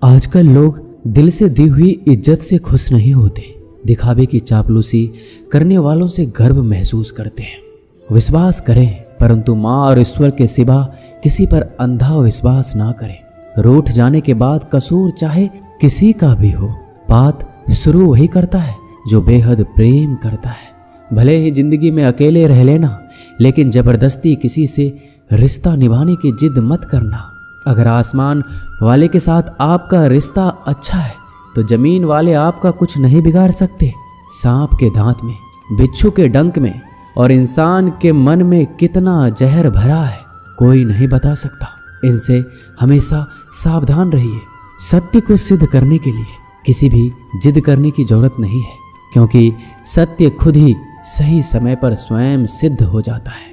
आजकल लोग दिल से दी हुई इज्जत से खुश नहीं होते, दिखावे की चापलूसी करने वालों से गर्व महसूस करते हैं। विश्वास करें परंतु माँ और ईश्वर के सिवा किसी पर अंधा विश्वास ना करें। रूठ जाने के बाद कसूर चाहे किसी का भी हो, बात शुरू वही करता है जो बेहद प्रेम करता है। भले ही जिंदगी में अकेले रह लेना, लेकिन जबरदस्ती किसी से रिश्ता निभाने की जिद मत करना। अगर आसमान वाले के साथ आपका रिश्ता अच्छा है तो जमीन वाले आपका कुछ नहीं बिगाड़ सकते। सांप के दांत में, बिच्छू के डंक में और इंसान के मन में कितना जहर भरा है कोई नहीं बता सकता। इनसे हमेशा सावधान रहिए। सत्य को सिद्ध करने के लिए किसी भी जिद करने की जरूरत नहीं है, क्योंकि सत्य खुद ही सही समय पर स्वयं सिद्ध हो जाता है।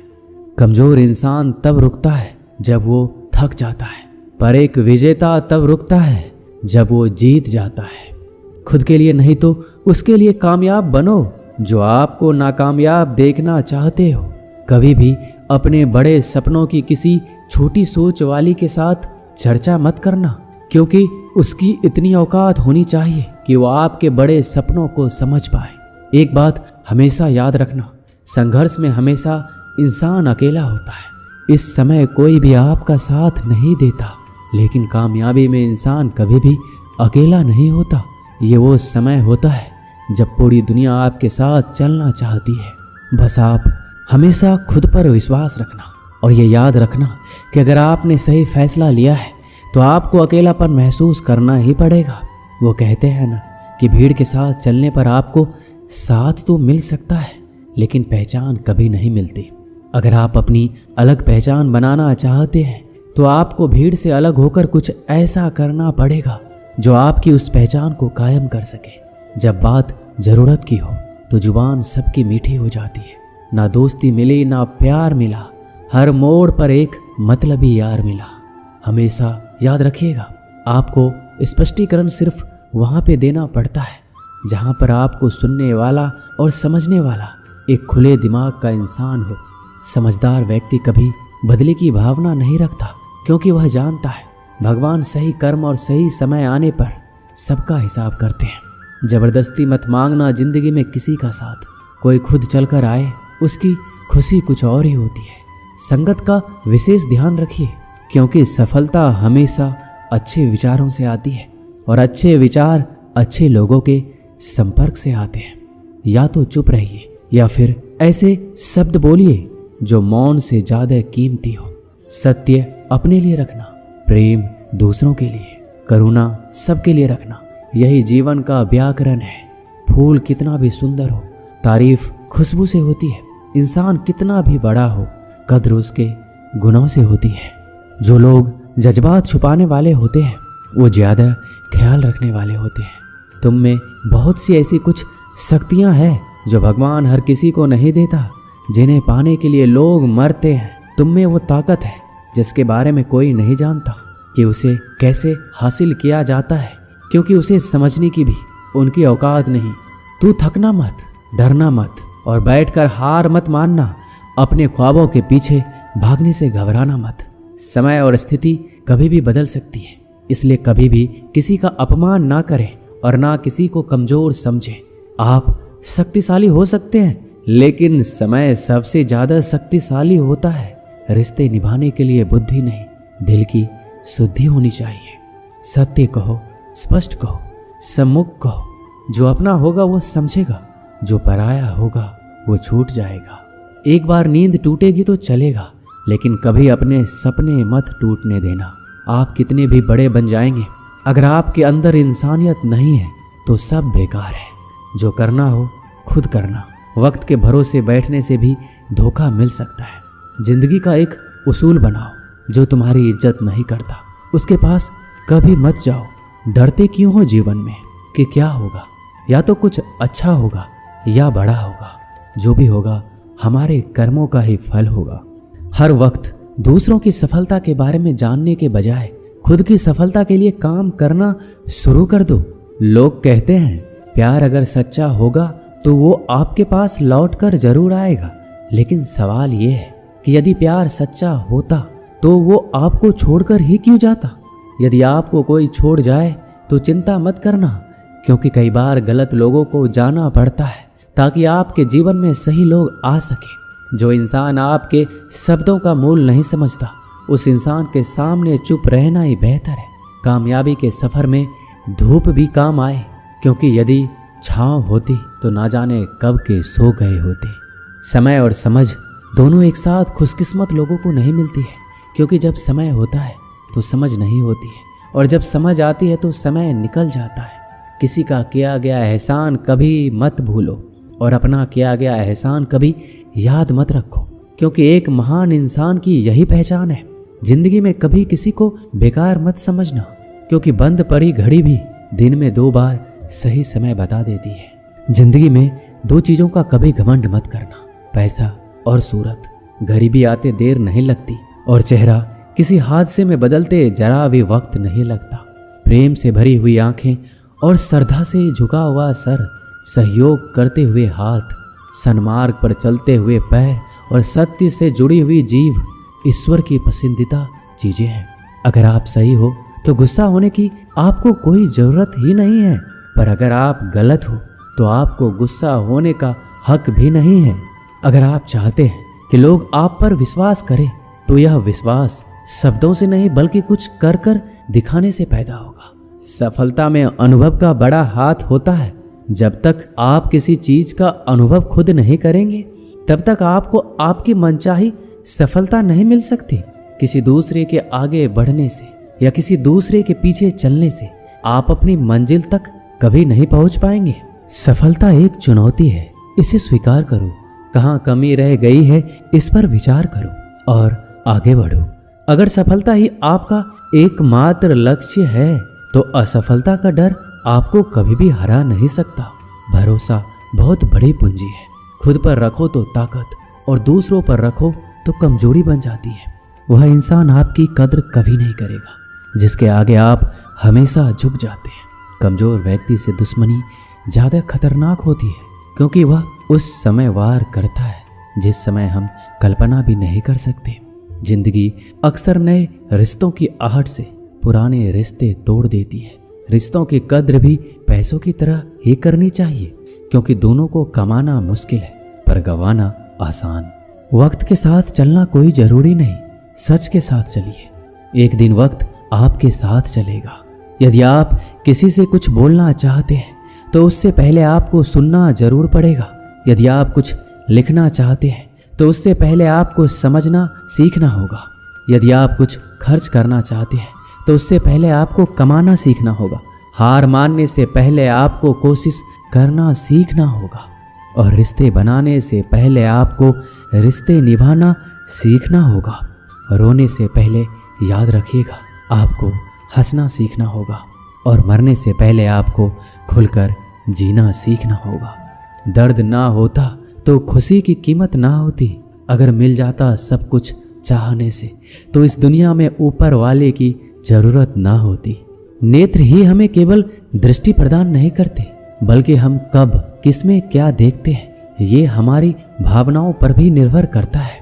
कमजोर इंसान तब रुकता है जब वो थक जाता है, पर एक विजेता तब रुकता है जब वो जीत जाता है। खुद के लिए नहीं तो उसके लिए कामयाब बनो जो आपको नाकामयाब देखना चाहते हो। कभी भी अपने बड़े सपनों की किसी छोटी सोच वाली के साथ चर्चा मत करना, क्योंकि उसकी इतनी औकात होनी चाहिए कि वो आपके बड़े सपनों को समझ पाए। एक बात हमेशा याद रखना, संघर्ष में हमेशा इंसान अकेला होता है। इस समय कोई भी आपका साथ नहीं देता, लेकिन कामयाबी में इंसान कभी भी अकेला नहीं होता। ये वो समय होता है जब पूरी दुनिया आपके साथ चलना चाहती है। बस आप हमेशा खुद पर विश्वास रखना और ये याद रखना कि अगर आपने सही फैसला लिया है तो आपको अकेलापन महसूस करना ही पड़ेगा। वो कहते हैं ना कि भीड़ के साथ चलने पर आपको साथ तो मिल सकता है, लेकिन पहचान कभी नहीं मिलती। अगर आप अपनी अलग पहचान बनाना चाहते हैं तो आपको भीड़ से अलग होकर कुछ ऐसा करना पड़ेगा जो आपकी उस पहचान को कायम कर सके। जब बात जरूरत की हो तो जुबान सबकी मीठी हो जाती है। ना दोस्ती मिली ना प्यार मिला, हर मोड़ पर एक मतलबी यार मिला। हमेशा याद रखिएगा, आपको स्पष्टीकरण सिर्फ वहां पे देना पड़ता है जहां पर आपको सुनने वाला और समझने वाला एक खुले दिमाग का इंसान हो। समझदार व्यक्ति कभी बदले की भावना नहीं रखता, क्योंकि वह जानता है भगवान सही कर्म और सही समय आने पर सबका हिसाब करते हैं। जबरदस्ती मत मांगना जिंदगी में किसी का साथ। कोई खुद चलकर आए उसकी खुशी कुछ और ही होती है। संगत का विशेष ध्यान रखिए, क्योंकि सफलता हमेशा अच्छे विचारों से आती है और अच्छे विचार अच्छे लोगों के संपर्क से आते हैं। या तो चुप रहिए या फिर ऐसे शब्द बोलिए जो मौन से ज्यादा कीमती हो। सत्य अपने लिए रखना, प्रेम दूसरों के लिए, करुणा सबके लिए रखना, यही जीवन का व्याकरण है। फूल कितना भी सुंदर हो, तारीफ खुशबू से होती है। इंसान कितना भी बड़ा हो, कद्र उसके गुणों से होती है। जो लोग जज्बात छुपाने वाले होते हैं वो ज्यादा ख्याल रखने वाले होते हैं। तुम में बहुत सी ऐसी कुछ शक्तियां हैं जो भगवान हर किसी को नहीं देता, जिन्हें पाने के लिए लोग मरते हैं। तुम में वो ताकत है जिसके बारे में कोई नहीं जानता कि उसे कैसे हासिल किया जाता है, क्योंकि उसे समझने की भी उनकी औकात नहीं। तू थकना मत, डरना मत और बैठकर हार मत मानना। अपने ख्वाबों के पीछे भागने से घबराना मत। समय और स्थिति कभी भी बदल सकती है, इसलिए कभी भी किसी का अपमान ना करें और ना किसी को कमजोर समझें। आप शक्तिशाली हो सकते हैं, लेकिन समय सबसे ज्यादा शक्तिशाली होता है। रिश्ते निभाने के लिए बुद्धि नहीं, दिल की शुद्धि होनी चाहिए। सत्य कहो, स्पष्ट कहो, सम्मुख कहो। जो अपना होगा वो समझेगा, जो पराया होगा वो छूट जाएगा। एक बार नींद टूटेगी तो चलेगा, लेकिन कभी अपने सपने मत टूटने देना। आप कितने भी बड़े बन जाएंगे, अगर आपके अंदर इंसानियत नहीं है तो सब बेकार है। जो करना हो खुद करना। वक्त के भरोसे बैठने से भी धोखा मिल सकता है। जिंदगी का एक उसूल बनाओ, जो तुम्हारी इज्जत नहीं करता उसके पास कभी मत जाओ। डरते क्यों हो जीवन में कि क्या होगा? या तो कुछ अच्छा होगा या बड़ा होगा। जो भी होगा हमारे कर्मों का ही फल होगा। हर वक्त दूसरों की सफलता के बारे में जानने के बजाय खुद की सफलता के लिए काम करना शुरू कर दो। लोग कहते हैं प्यार अगर सच्चा होगा तो वो आपके पास लौट कर जरूर आएगा, लेकिन सवाल ये है कि यदि प्यार सच्चा होता तो वो आपको छोड़कर ही क्यों जाता? यदि आपको कोई छोड़ जाए तो चिंता मत करना, क्योंकि कई बार गलत लोगों को जाना पड़ता है ताकि आपके जीवन में सही लोग आ सके। जो इंसान आपके शब्दों का मूल नहीं समझता, उस इंसान के सामने चुप रहना ही बेहतर है। कामयाबी के सफर में धूप भी काम आए, क्योंकि यदि छांव होती तो ना जाने कब के सो गए होते। समय और समझ दोनों एक साथ खुशकिस्मत लोगों को नहीं मिलती है, क्योंकि जब समय होता है तो समझ नहीं होती है, और जब समझ आती है तो समय निकल जाता है। किसी का किया गया एहसान कभी मत भूलो, और अपना किया गया एहसान कभी याद मत रखो, क्योंकि एक महान इंसान की यही पहचान है। जिंदगी में कभी किसी को बेकार मत समझना, क्योंकि बंद पड़ी घड़ी भी दिन में 2 बार सही समय बता देती है। जिंदगी में 2 चीज़ों का कभी घमंड मत करना, पैसा और सूरत। गरीबी आते देर नहीं लगती, और चेहरा किसी हादसे में बदलते जरा भी वक्त नहीं लगता। प्रेम से भरी हुई आंखें और श्रद्धा से झुका हुआ सर, सहयोग करते हुए हाथ, सन्मार्ग पर चलते हुए पैर और सत्य से जुड़ी हुई जीभ ईश्वर की पसंदीदा चीजें हैं। अगर आप सही हो तो गुस्सा होने की आपको कोई जरूरत ही नहीं है, पर अगर आप गलत हो तो आपको गुस्सा होने का हक भी नहीं है। अगर आप चाहते हैं कि लोग आप पर विश्वास करें, तो यह विश्वास शब्दों से नहीं बल्कि कुछ कर कर दिखाने से पैदा होगा। सफलता में अनुभव का बड़ा हाथ होता है। जब तक आप किसी चीज का अनुभव खुद नहीं करेंगे, तब तक आपको आपकी मनचाही सफलता नहीं मिल सकती। किसी दूसरे के आगे बढ़ने से या किसी दूसरे के पीछे चलने से आप अपनी मंजिल तक कभी नहीं पहुंच पाएंगे। सफलता एक चुनौती है, इसे स्वीकार करो। कहाँ कमी रह गई है, इस पर विचार करो और आगे बढ़ो। अगर सफलता ही आपका एकमात्र लक्ष्य है, तो असफलता का डर आपको कभी भी हरा नहीं सकता। भरोसा बहुत बड़ी पूंजी है। खुद पर रखो तो ताकत, और दूसरों पर रखो तो कमजोरी बन जाती है। वह इंसान आपकी कद्र कभी नहीं करेगा जिसके आगे आप हमेशा झुक जाते हैं। कमजोर व्यक्ति से दुश्मनी ज्यादा खतरनाक होती है, क्योंकि वह उस समय वार करता है जिस समय हम कल्पना भी नहीं कर सकते। जिंदगी अक्सर नए रिश्तों की आहट से पुराने रिश्ते तोड़ देती है। रिश्तों की कद्र भी पैसों की तरह ही करनी चाहिए, क्योंकि दोनों को कमाना मुश्किल है पर गंवाना आसान। वक्त के साथ चलना कोई जरूरी नहीं, सच के साथ चलिए। एक दिन वक्त आपके साथ चलेगा। यदि आप किसी से कुछ बोलना चाहते हैं तो उससे पहले आपको सुनना जरूर पड़ेगा। यदि आप कुछ लिखना चाहते हैं तो उससे पहले आपको समझना सीखना होगा। यदि आप कुछ खर्च करना चाहते हैं तो उससे पहले आपको कमाना सीखना होगा। हार मानने से पहले आपको कोशिश करना सीखना होगा, और रिश्ते बनाने से पहले आपको रिश्ते निभाना सीखना होगा। रोने से पहले याद रखिएगा, आपको हंसना सीखना होगा, और मरने से पहले आपको खुलकर जीना सीखना होगा। दर्द ना होता तो खुशी की कीमत ना होती। अगर मिल जाता सब कुछ चाहने से, तो इस दुनिया में ऊपर वाले की जरूरत ना होती। नेत्र ही हमें केवल दृष्टि प्रदान नहीं करते, बल्कि हम कब किसमें क्या देखते हैं ये हमारी भावनाओं पर भी निर्भर करता है।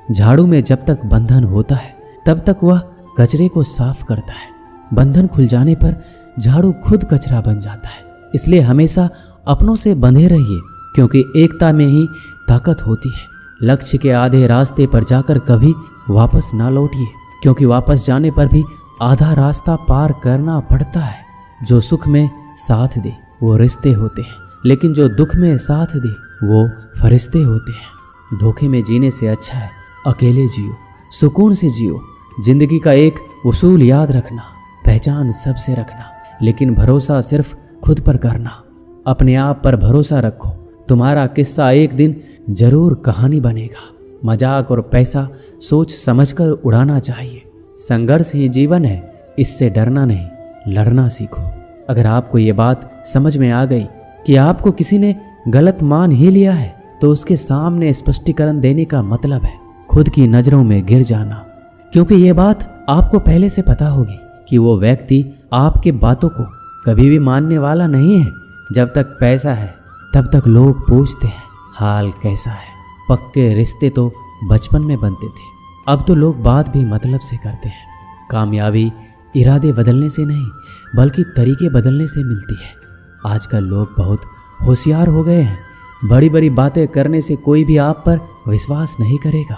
झाड़ू में जब तक बंधन होता है तब तक वह कचरे को साफ करता है। बंधन खुल जाने पर झाड़ू खुद कचरा बन जाता है। इसलिए हमेशा अपनों से बंधे रहिए, क्योंकि एकता में ही ताकत होती है। लक्ष्य के आधे रास्ते पर जाकर कभी वापस ना लौटिए, क्योंकि वापस जाने पर भी आधा रास्ता पार करना पड़ता है। जो सुख में साथ दे वो रिश्ते होते हैं, लेकिन जो दुख में साथ दे वो फरिश्ते होते हैं। धोखे में जीने से अच्छा है अकेले जियो, सुकून से जियो। जिंदगी का एक उसूल याद रखना, पहचान सबसे रखना, लेकिन भरोसा सिर्फ खुद पर करना। अपने आप पर भरोसा रखो, तुम्हारा किस्सा एक दिन जरूर कहानी बनेगा। मजाक और पैसा सोच समझकर उड़ाना चाहिए। संघर्ष ही जीवन है, इससे डरना नहीं लड़ना सीखो। अगर आपको ये बात समझ में आ गई कि आपको किसी ने गलत मान ही लिया है, तो उसके सामने स्पष्टीकरण देने का मतलब है खुद की नजरों में गिर जाना, क्योंकि ये बात आपको पहले से पता होगी कि वो व्यक्ति आपके बातों को कभी भी मानने वाला नहीं है। जब तक पैसा है तब तक लोग पूछते हैं हाल कैसा है। पक्के रिश्ते तो बचपन में बनते थे, अब तो लोग बात भी मतलब से करते हैं। कामयाबी इरादे बदलने से नहीं बल्कि तरीके बदलने से मिलती है। आजकल लोग बहुत होशियार हो गए हैं। बड़ी बड़ी बातें करने से कोई भी आप पर विश्वास नहीं करेगा।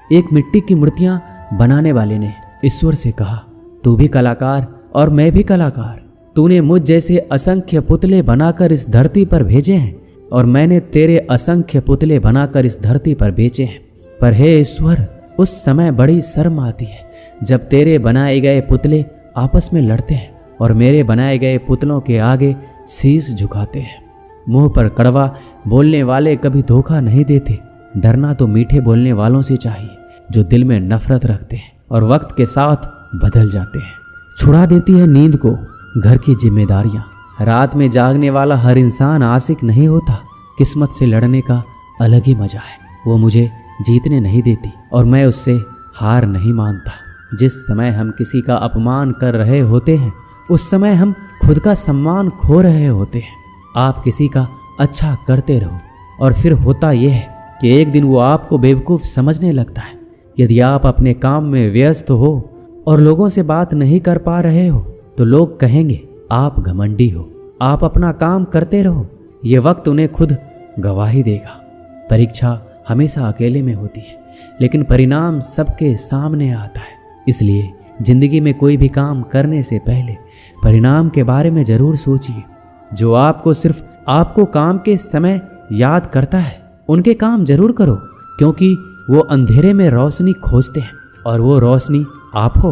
एक मिट्टी की मूर्तियां बनाने वाले ने ईश्वर से कहा, तू भी कलाकार और मैं भी कलाकार। तूने मुझ जैसे असंख्य पुतले बनाकर इस धरती पर भेजे हैं और मैंने तेरे असंख्य पुतले बनाकर इस धरती पर बेचे हैं। पर हे ईश्वर, उस समय बड़ी शर्म आती है जब तेरे बनाए गए पुतले आपस में लड़ते हैं और मेरे बनाए गए पुतलों के आगे शीश झुकाते हैं। मुंह पर कड़वा बोलने वाले कभी धोखा नहीं देते। डरना तो मीठे बोलने वालों से चाहिए जो दिल में नफरत रखते हैं और वक्त के साथ बदल जाते हैं। छुड़ा देती है नींद को घर की जिम्मेदारियां। रात में जागने वाला हर इंसान आशिक नहीं होता। किस्मत से लड़ने का अलग ही मजा है। वो मुझे जीतने नहीं देती और मैं उससे हार नहीं मानता। जिस समय हम किसी का अपमान कर रहे होते हैं उस समय हम खुद का सम्मान खो रहे होते हैं। आप किसी का अच्छा करते रहो और फिर होता यह है कि एक दिन वो आपको बेवकूफ़ समझने लगता है। यदि आप अपने काम में व्यस्त हो और लोगों से बात नहीं कर पा रहे हो तो लोग कहेंगे आप घमंडी हो। आप अपना काम करते रहो, ये वक्त उन्हें खुद गवाही देगा। परीक्षा हमेशा अकेले में होती है लेकिन परिणाम सबके सामने आता है। इसलिए जिंदगी में कोई भी काम करने से पहले परिणाम के बारे में जरूर सोचिए। जो आपको सिर्फ आपको काम के समय याद करता है उनके काम जरूर करो, क्योंकि वो अंधेरे में रोशनी खोजते हैं और वो रोशनी आप हो।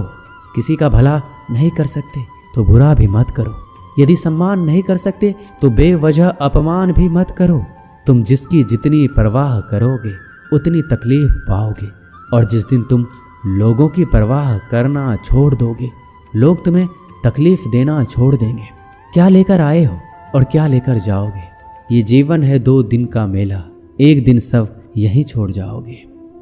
किसी का भला नहीं कर सकते तो बुरा भी मत करो। यदि सम्मान नहीं कर सकते तो बेवजह अपमान भी मत करो। तुम जिसकी जितनी परवाह करोगे उतनी तकलीफ पाओगे और जिस दिन तुम लोगों की परवाह करना छोड़ दोगे लोग तुम्हें तकलीफ देना छोड़ देंगे। क्या लेकर आए हो और क्या लेकर जाओगे? ये जीवन है 2 दिन का मेला, एक दिन सब यहीं छोड़ जाओगे।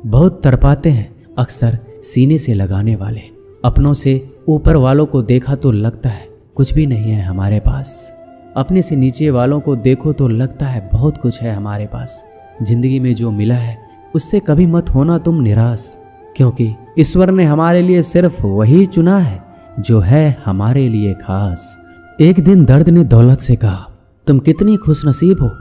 बहुत तड़पाते हैं अक्सर सीने से लगाने वाले। अपनों से ऊपर वालों को देखा तो लगता है कुछ भी नहीं है हमारे पास। अपने से नीचे वालों को देखो तो लगता है बहुत कुछ है हमारे पास। जिंदगी में जो मिला है उससे कभी मत होना तुम निराश, क्योंकि ईश्वर ने हमारे लिए सिर्फ वही चुना है जो है हमारे लिए खास। एक दिन दर्द ने दौलत से कहा, तुम कितनी खुशनसीब हो,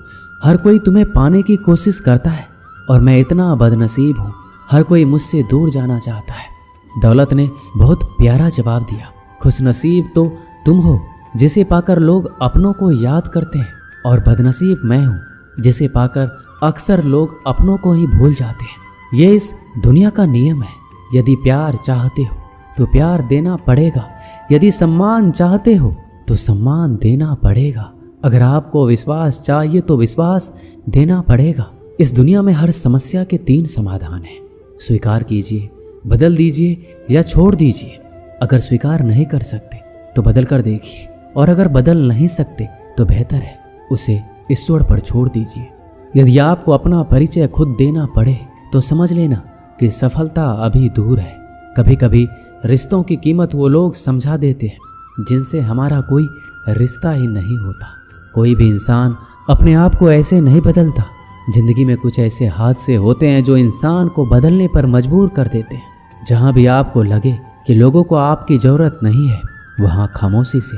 हर कोई तुम्हें पाने की कोशिश करता है और मैं इतना बदनसीब हूँ, हर कोई मुझसे दूर जाना चाहता है। दौलत ने बहुत प्यारा जवाब दिया, खुशनसीब तो तुम हो जिसे पाकर लोग अपनों को याद करते हैं और बदनसीब मैं हूँ जिसे पाकर अक्सर लोग अपनों को ही भूल जाते हैं। ये इस दुनिया का नियम है। यदि प्यार चाहते हो तो प्यार देना पड़ेगा, यदि सम्मान चाहते हो तो सम्मान देना पड़ेगा। अगर आपको विश्वास चाहिए तो विश्वास देना पड़ेगा। इस दुनिया में हर समस्या के 3 समाधान हैं। स्वीकार कीजिए, बदल दीजिए या छोड़ दीजिए। अगर स्वीकार नहीं कर सकते तो बदल कर देखिए और अगर बदल नहीं सकते तो बेहतर है उसे ईश्वर पर छोड़ दीजिए। यदि आपको अपना परिचय खुद देना पड़े तो समझ लेना कि सफलता अभी दूर है। कभी कभी रिश्तों की कीमत वो लोग समझा देते हैं जिनसे हमारा कोई रिश्ता ही नहीं होता। कोई भी इंसान अपने आप को ऐसे नहीं बदलता। जिंदगी में कुछ ऐसे हादसे होते हैं जो इंसान को बदलने पर मजबूर कर देते हैं। जहाँ भी आपको लगे कि लोगों को आपकी ज़रूरत नहीं है वहाँ खामोशी से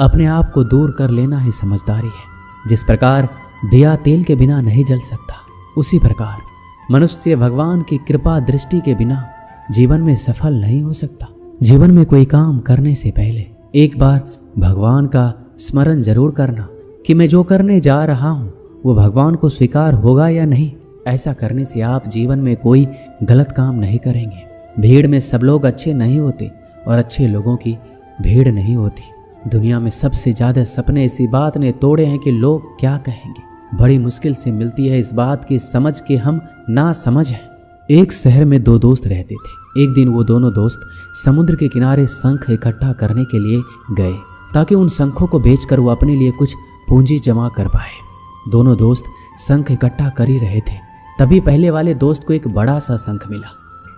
अपने आप को दूर कर लेना ही समझदारी है। जिस प्रकार दिया तेल के बिना नहीं जल सकता, उसी प्रकार मनुष्य भगवान की कृपा दृष्टि के बिना जीवन में सफल नहीं हो सकता। जीवन में कोई काम करने से पहले एक बार भगवान का स्मरण जरूर करना कि मैं जो करने जा रहा हूँ वो भगवान को स्वीकार होगा या नहीं। ऐसा करने से आप जीवन में कोई गलत काम नहीं करेंगे। भीड़ में सब लोग अच्छे नहीं होते और अच्छे लोगों की भीड़ नहीं होती। दुनिया में सबसे ज़्यादा सपने इसी बात ने तोड़े हैं कि लोग क्या कहेंगे। बड़ी मुश्किल से मिलती है इस बात की समझ के हम ना समझ हैं। एक शहर में 2 दोस्त रहते थे। एक दिन वो दोनों दोस्त समुद्र के किनारे शंख इकट्ठा करने के लिए गए ताकि उन शंखों को बेचकर वो अपने लिए कुछ पूंजी जमा कर पाए। दोनों दोस्त शंख इकट्ठा कर ही रहे थे, तभी पहले वाले दोस्त को एक बड़ा सा शंख मिला।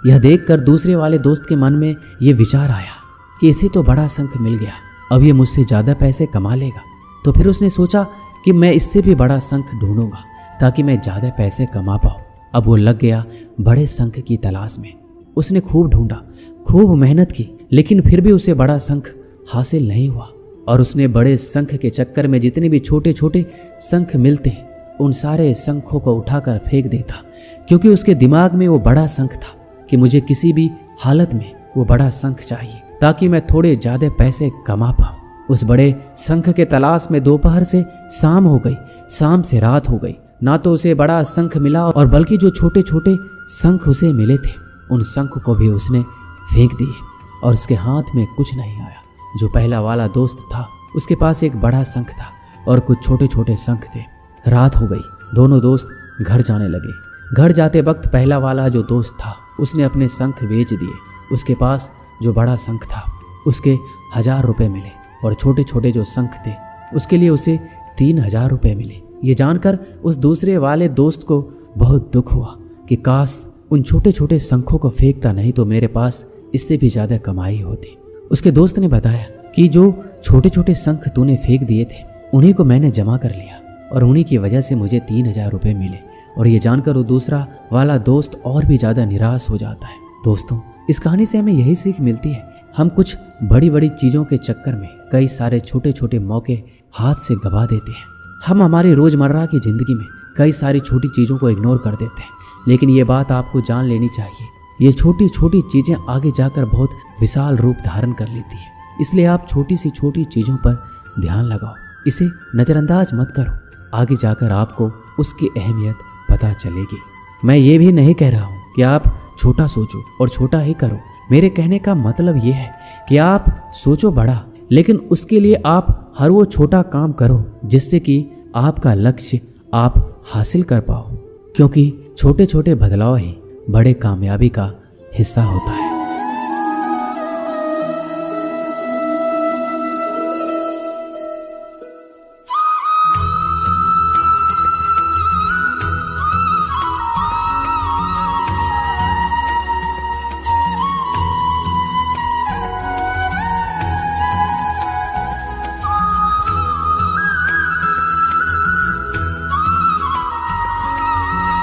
यह देखकर दूसरे वाले दोस्त के मन में ये विचार आया कि इसे तो बड़ा शंख मिल गया, अब ये मुझसे ज़्यादा पैसे कमा लेगा। तो फिर उसने सोचा कि मैं इससे भी बड़ा शंख ढूंढूंगा ताकि मैं ज़्यादा पैसे कमा पाऊँ। अब वो लग गया बड़े शंख की तलाश में। उसने खूब ढूंढा, खूब मेहनत की, लेकिन फिर भी उसे बड़ा शंख हासिल नहीं हुआ। और उसने बड़े शंख के चक्कर में जितने भी छोटे छोटे शंख मिलते उन सारे शंखों को उठाकर फेंक देता, क्योंकि उसके दिमाग में वो बड़ा शंख था कि मुझे किसी भी हालत में वो बड़ा शंख चाहिए ताकि मैं थोड़े ज्यादा पैसे कमा पाऊं। उस बड़े शंख के तलाश में दोपहर से शाम हो गई, शाम से रात हो गई, ना तो उसे बड़ा शंख मिला और बल्कि जो छोटे छोटे शंख उसे मिले थे उन शंख को भी उसने फेंक दिए और उसके हाथ में कुछ नहीं आया। जो पहला वाला दोस्त था उसके पास एक बड़ा शंख था और कुछ छोटे छोटे शंख थे। रात हो गई, दोनों दोस्त घर जाने लगे। घर जाते वक्त पहला वाला जो दोस्त था उसने अपने शंख बेच दिए। उसके पास जो बड़ा शंख था उसके 1000 रुपये मिले और छोटे छोटे जो शंख थे उसके लिए उसे 3000 रुपये मिले। ये जानकर उस दूसरे वाले दोस्त को बहुत दुख हुआ कि काश उन छोटे छोटे शंखों को फेंकता, नहीं तो मेरे पास इससे भी ज़्यादा कमाई होती। उसके दोस्त ने बताया कि जो छोटे छोटे शंख तूने फेंक दिए थे उन्हीं को मैंने जमा कर लिया और उन्हीं की वजह से मुझे 3000 रुपये मिले। और ये जानकर वो दूसरा वाला दोस्त और भी ज़्यादा निराश हो जाता है। दोस्तों, इस कहानी से हमें यही सीख मिलती है, हम कुछ बड़ी बड़ी चीज़ों के चक्कर में कई सारे छोटे छोटे मौके हाथ से गवा देते हैं। हम हमारी रोज़मर्रा की ज़िंदगी में कई सारी छोटी चीज़ों को इग्नोर कर देते हैं, लेकिन ये बात आपको जान लेनी चाहिए, ये छोटी छोटी चीज़ें आगे जाकर बहुत विशाल रूप धारण कर लेती है। इसलिए आप छोटी सी छोटी चीज़ों पर ध्यान लगाओ, इसे नज़रअंदाज मत करो, आगे जाकर आपको उसकी अहमियत पता चलेगी। मैं ये भी नहीं कह रहा हूँ कि आप छोटा सोचो और छोटा ही करो। मेरे कहने का मतलब ये है कि आप सोचो बड़ा, लेकिन उसके लिए आप हर वो छोटा काम करो जिससे कि आपका लक्ष्य आप हासिल कर पाओ, क्योंकि छोटे छोटे बदलाव ही बड़े कामयाबी का हिस्सा होता है।